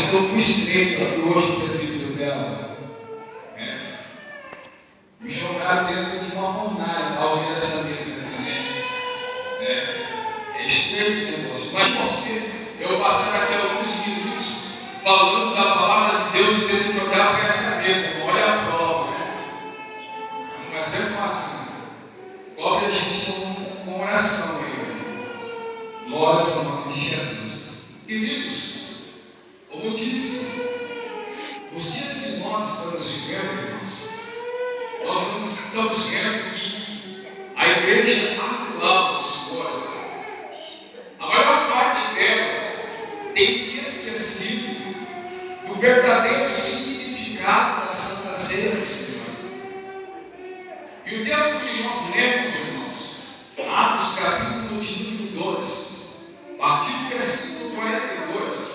ficou com estreito aqui hoje o presbítero dela. Me jogaram dentro de uma fornalha ao ouvir essa mesa aqui, É estreito o negócio. Mas eu passei aqui alguns minutos falando da palavra de Deus e tendo que olhar para essa mesa. Olha a prova, Não é sempre fácil. Cobre a gente com oração, Glória ao nome de Jesus. Queridos, como disse, os dias que nós estamos vivendo, irmãos, nós estamos vendo que a igreja atual histórica, a maior parte dela tem se esquecido do verdadeiro significado da Santa Ceia do Senhor. E o texto que nós lemos, irmãos, Atos capítulo de número 2, a partir do versículo 42,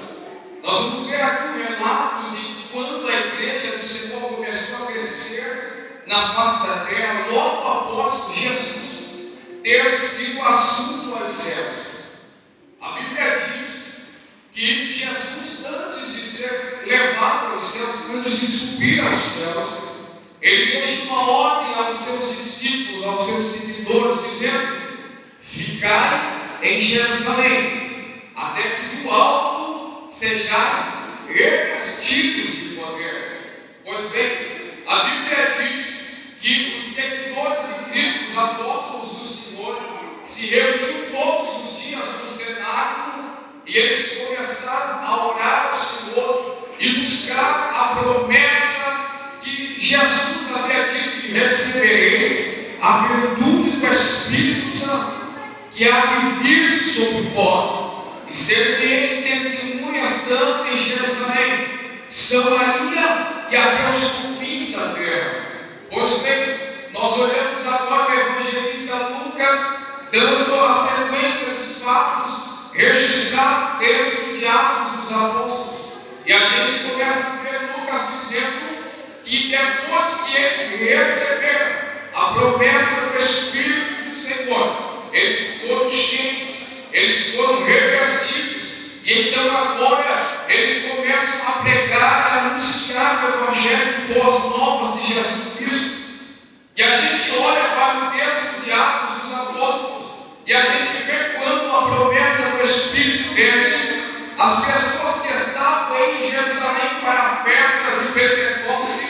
nós vamos ver aqui um relato de quando a igreja do Senhor começou a crescer na face da terra, logo após Jesus ter sido assunto aos céus. A Bíblia diz que Jesus, antes de ser levado aos céus, antes de subir aos céus, ele deixa uma ordem aos seus discípulos, aos seus seguidores, dizendo: ficai em Jerusalém, até que do alto sejais revestidos de poder. Pois bem, a Bíblia diz que os seguidores de Cristo, os apóstolos do Senhor, se reuniram todos os dias no cenáculo e eles começaram a orar ao Senhor e buscar a promessa que Jesus havia dito que recebereis a virtude do Espírito Santo, que há de vir sobre vós, e sereis testemunhas tanto em Jerusalém, Samaria e até os confins da terra. Pois bem, nós olhamos agora o evangelista Lucas dando a sequência dos fatos registrados dentro de Atos dos Apóstolos, e a gente começa a ver Lucas dizendo que depois que eles receberam a promessa do Espírito do Senhor, eles foram cheios, eles foram revestidos, e então agora eles começam a pregar e anunciar o Evangelho de boas novas de Jesus Cristo. E a gente olha para o texto de Atos dos Apóstolos e a gente vê quando a promessa do Espírito desce, as pessoas que estavam em Jerusalém para a festa de Pentecostes,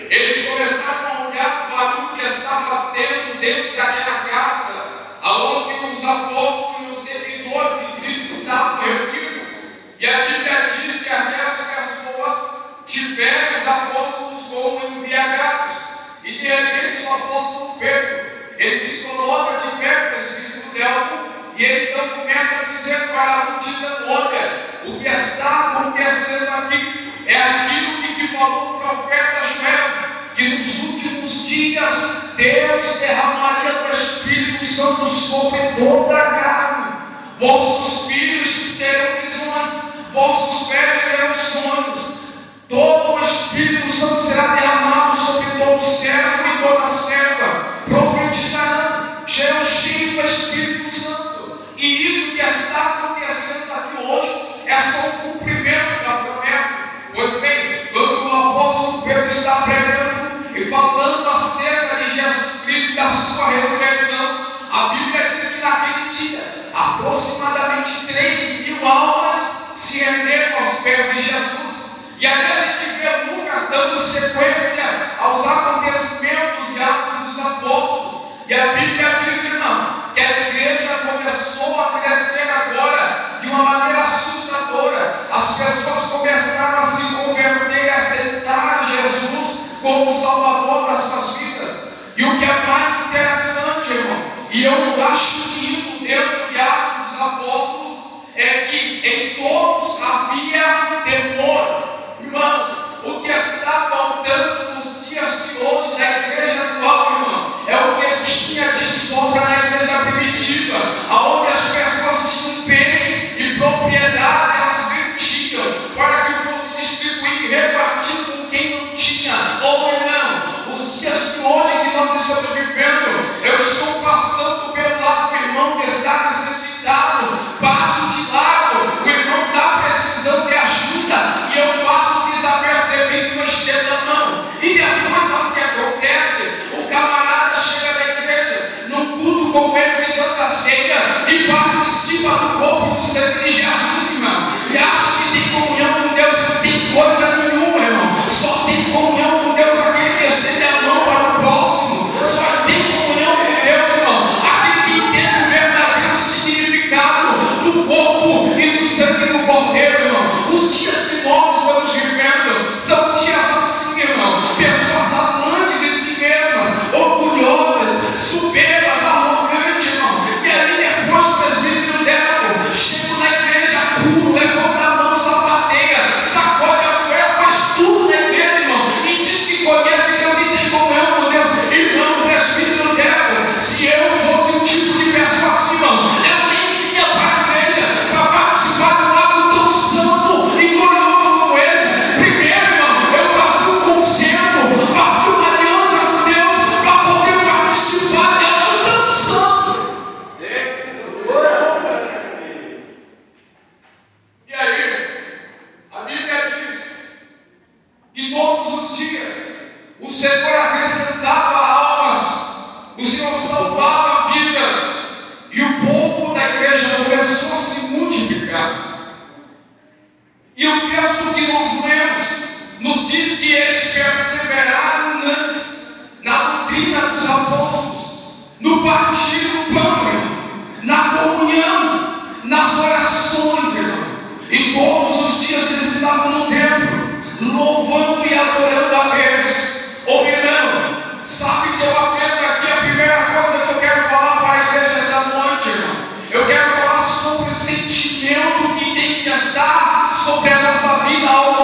eles começaram a olhar para o que estava tendo dentro daquela casa, aonde os apóstolos e os seguidores de Cristo estavam reunidos. E a Bíblia diz que aquelas pessoas tiveram os apóstolos como embriagados. E de repente o apóstolo Pedro, ele se coloca de pé no Espírito dela, e ele então começa a dizer para a multidão: olha, o que está acontecendo aqui é aquilo que falou o profeta Joel, que nos últimos dias Deus derramaria o Espírito Santo sobre toda a carne. Vossos filhos terão visões, vossos velhos terão sonhos. Todo o Espírito Santo será derramado sobre todo servo e toda serva. Profetizarão, serão cheios do Espírito Santo. E isso que está acontecendo aqui hoje é só o cumprimento da promessa. Pois bem, quando o apóstolo Pedro está pregando e falando acerca de Jesus Cristo e da sua ressurreição, a Bíblia diz que naquele dia aproximadamente 3.000 almas se renderam aos pés de Jesus. E aí a gente vê Lucas dando sequência aos acontecimentos de Atos dos Apóstolos. E a Bíblia diz, irmão, que a igreja começou a crescer agora de uma maneira assustadora. As pessoas começaram a se converter e aceitar Jesus como Salvador das suas vidas. E o que é mais interessante, irmão, e eu acho lindo dentro de Atos dos Apóstolos, é que em todos havia temor. Irmãos, o que está faltando nos dias de hoje da igreja atual, irmão, é o que tinha de sobra na igreja primitiva, aonde as pessoas tinham bens e propriedade, elas vendiam para que fosse distribuído e repartido com quem não tinha. Ou irmão, os dias de hoje que nós estamos vivendo, eu estou passando pelo lado, irmão, sangue de Jesus, irmão, e acha que tem comunhão com Deus, tem coisa nenhuma, irmão. Só tem comunhão com Deus aquele que estende a mão para o próximo. Só tem comunhão com Deus, irmão, aquele que entende o verdadeiro significado do corpo e do sangue do Cordeiro, irmão. Os dias que nós estamos vivendo são dias assim, irmão. Pessoas amantes de si mesmas, orgulhosas, soberbas, arrogantes, irmão. E aí depois o presbítero dela chega na igreja puro, levanta a mão, sapateia, sacode a poeira, faz tudo na igreja, irmão, e diz que conhece Deus e tem comunhão com Deus. Irmão, presbítero dela, se eu fosse um tipo de pessoa assim, irmão, eu nem ia para a igreja para participar de um ato tão santo e glorioso como esse. Primeiro, irmão, eu faço um concerto, faço uma aliança com Deus para poder participar de algo tão santo. E aí, a Bíblia diz que todos os dias o Senhor acrescentava almas, o Senhor salvava vidas, e o povo da igreja começou a se multiplicar. E o texto que nós lemos nos diz que eles perseveraram antes na doutrina dos apóstolos, no partir do pão, na comunhão, nas orações, irmão. E todos os dias eles estavam no templo, louvando e adorando a Deus. Ô irmão, sabe que eu aprendo aqui a primeira coisa que eu quero falar para a igreja essa noite, irmão? Eu quero falar sobre o sentimento que tem que estar sobre a nossa vida ao